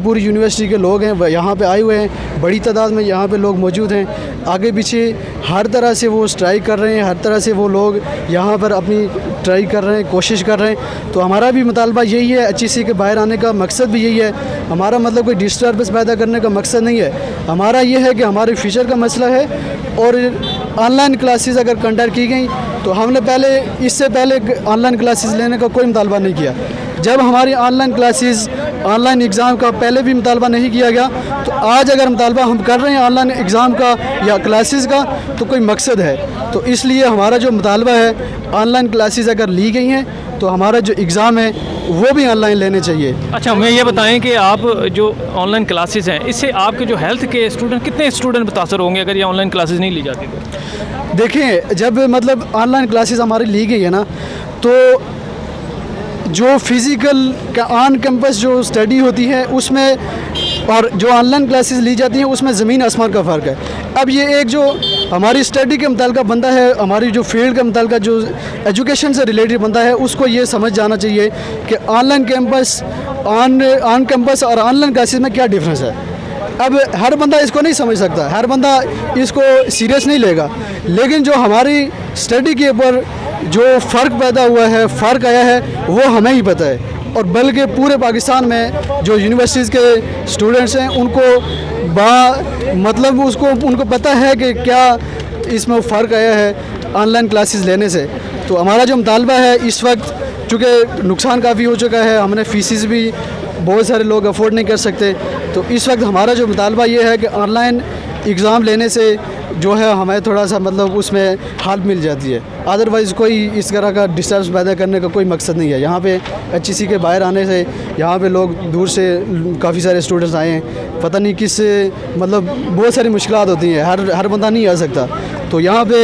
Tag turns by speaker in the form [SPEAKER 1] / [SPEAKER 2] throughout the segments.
[SPEAKER 1] पूरी यूनिवर्सिटी के लोग हैं वह यहाँ पे आए हुए हैं, बड़ी तादाद में यहाँ पे लोग मौजूद हैं। आगे पीछे हर तरह से वो स्ट्राइक कर रहे हैं, हर तरह से वो लोग यहाँ पर अपनी ट्राई कर रहे हैं, कोशिश कर रहे हैं। तो हमारा भी मुतालबा यही है, HEC के बाहर आने का मकसद भी यही है। हमारा मतलब कोई डिस्टर्बेंस पैदा करने का मकसद नहीं है। हमारा ये है कि हमारे फ्यूचर का मसला है। और ऑनलाइन क्लासेस अगर कंडक्ट की गई तो हमने इससे पहले ऑनलाइन क्लासेस लेने का कोई मुतालबा नहीं किया। जब हमारी ऑनलाइन क्लासेस, ऑनलाइन एग्ज़ाम का पहले भी मुतालबा नहीं किया गया, तो आज अगर मुतालबा हम कर रहे हैं ऑनलाइन एग्ज़ाम का या क्लासेस का तो कोई मकसद है। तो इसलिए हमारा जो मुतालबा है, ऑनलाइन क्लासेस अगर ली गई हैं तो हमारा जो एग्ज़ाम है वो भी ऑनलाइन लेने चाहिए।
[SPEAKER 2] अच्छा, हमें ये बताएं कि आप जो ऑनलाइन क्लासेस हैं, इससे आपके जो हेल्थ के स्टूडेंट, कितने स्टूडेंट मुतासर होंगे अगर ये ऑनलाइन क्लासेस नहीं ली जाती तो?
[SPEAKER 1] देखें, जब मतलब ऑनलाइन क्लासेस हमारी ली गई है ना, तो जो फिज़िकल ऑन कैंपस जो स्टडी होती है उसमें और जो ऑनलाइन क्लासेस ली जाती हैं उसमें ज़मीन आसमान का फ़र्क है। अब ये एक जो हमारी स्टडी के मुताल्लिक़ बंदा है, हमारी जो फील्ड के मुताल्लिक़ जो एजुकेशन से रिलेटेड बंदा है, उसको ये समझ जाना चाहिए कि ऑनलाइन कैंपस, ऑन कैंपस और ऑनलाइन क्लासेस में क्या डिफरेंस है। अब हर बंदा इसको नहीं समझ सकता, हर बंदा इसको सीरियस नहीं लेगा, लेकिन जो हमारी स्टडी के ऊपर जो फ़र्क पैदा हुआ है, फ़र्क आया है, वो हमें ही पता है। और बल्कि पूरे पाकिस्तान में जो यूनिवर्सिटीज़ के स्टूडेंट्स हैं उनको पता है कि क्या इसमें फ़र्क आया है ऑनलाइन क्लासेस लेने से। तो हमारा जो मुतालबा है इस वक्त, चूँकि नुकसान काफ़ी हो चुका है, हमने फ़ीसेस भी बहुत सारे लोग अफोर्ड नहीं कर सकते, तो इस वक्त हमारा जो मुतालबा ये है कि ऑनलाइन एग्ज़ाम लेने से जो है हमें थोड़ा सा मतलब उसमें हेल्प मिल जाती है। अदरवाइज़ कोई इस तरह का डिस्टर्ब पैदा करने का कोई मकसद नहीं है। यहाँ पे HEC के बाहर आने से यहाँ पे लोग दूर से काफ़ी सारे स्टूडेंट्स आए हैं, पता नहीं किस मतलब बहुत सारी मुश्किलात होती हैं, हर बंदा नहीं आ सकता। तो यहाँ पे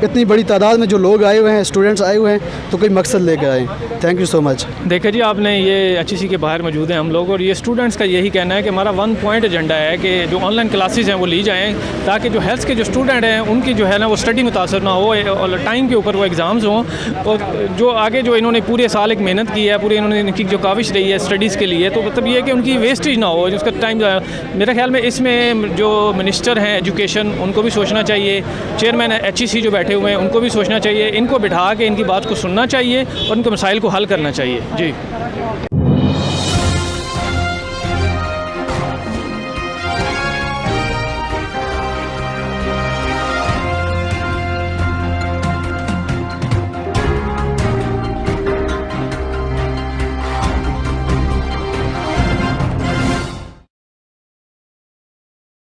[SPEAKER 1] इतनी बड़ी तादाद में जो लोग आए हुए हैं, स्टूडेंट्स आए हुए हैं, तो कोई मकसद लेकर आए। Thank you so much.
[SPEAKER 2] देखिए जी, आपने ये HEC के बाहर मौजूद हैं हम लोग, और ये स्टूडेंट्स का यही कहना है कि हमारा 1 पॉइंट एजेंडा है कि जो ऑनलाइन क्लासेस हैं वो ली जाएँ, ताकि जो हेल्थ के जो स्टूडेंट हैं उनकी जो है ना वो स्टडी मुतासर ना हो और टाइम के ऊपर वो एग्ज़ाम्स हों। और जो आगे जो इन्होंने पूरे साल एक मेहनत की है, पूरी इनकी जो काविश रही है स्टडीज़ के लिए, तो मतलब ये है कि उनकी वेस्टेज ना हो, उसका टाइम। मेरे ख्याल में इसमें जो मिनिस्टर हैं एजुकेशन, उनको भी सोचना चाहिए, चेयरमैन HEC जो बैठे हुए हैं उनको भी सोचना चाहिए, इनको बिठा के इनकी बात को सुनना चाहिए और इनके मसाइल को हल करना चाहिए। जी।